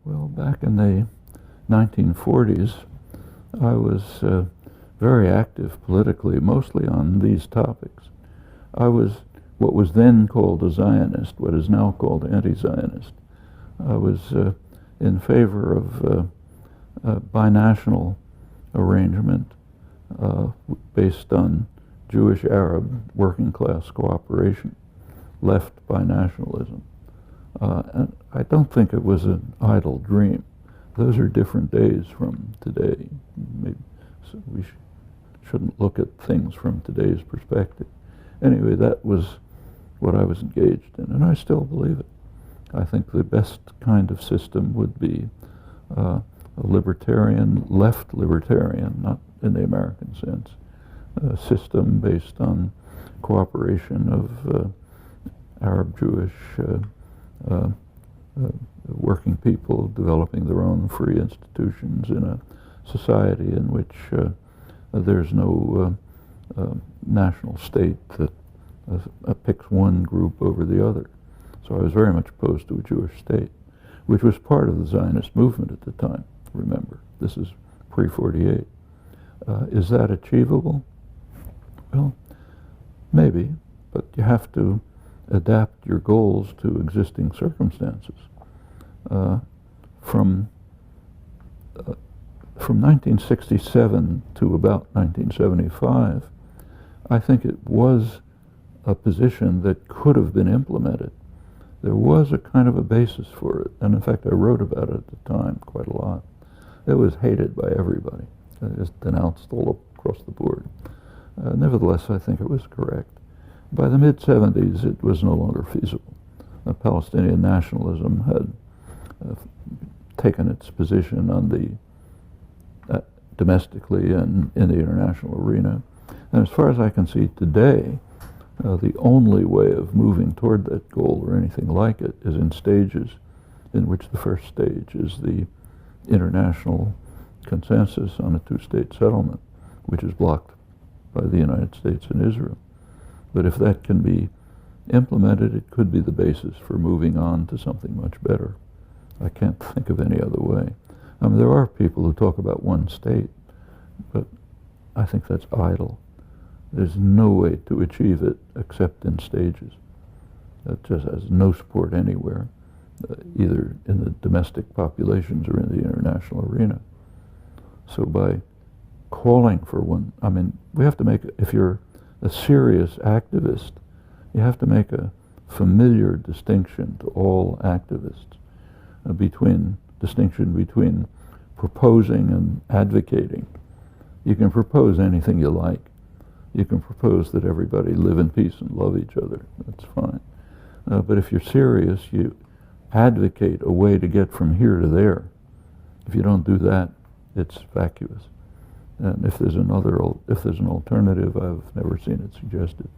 Well, back in the 1940s, I was very active politically, mostly on these topics. I was what was then called a Zionist, what is now called anti-Zionist. I was in favor of a binational arrangement based on Jewish-Arab working-class cooperation, left binationalism. And I don't think it was an idle dream. Those are different days from today. Maybe, so we shouldn't look at things from today's perspective. Anyway, that was what I was engaged in, and I still believe it. I think the best kind of system would be a libertarian, left libertarian, not in the American sense, a system based on cooperation of Arab-Jewish working people developing their own free institutions in a society in which there's no national state that picks one group over the other. So I was very much opposed to a Jewish state, which was part of the Zionist movement at the time, remember. This is pre-48. Is that achievable? Well, maybe, but you have to adapt your goals to existing circumstances. From 1967 to about 1975, I think it was a position that could have been implemented. There was a kind of a basis for it, and in fact I wrote about it at the time quite a lot. It was hated by everybody. It was denounced all across the board. Nevertheless, I think it was correct. By the mid-70s, it was no longer feasible. Palestinian nationalism had taken its position on the domestically and in the international arena. And as far as I can see today, the only way of moving toward that goal or anything like it is in stages, in which the first stage is the international consensus on a two-state settlement, which is blocked by the United States and Israel. But if that can be implemented, it could be the basis for moving on to something much better. I can't think of any other way. I mean, there are people who talk about one state, but I think that's idle. There's no way to achieve it except in stages. That just has no support anywhere, either in the domestic populations or in the international arena. So by calling for one, I mean, we have to make, if you're a serious activist, you have to make a familiar distinction to all activists, distinction between proposing and advocating. You can propose anything you like. You can propose that everybody live in peace and love each other. That's fine. But if you're serious, you advocate a way to get from here to there. If you don't do that, it's vacuous. And if there's an alternative, I've never seen it suggested.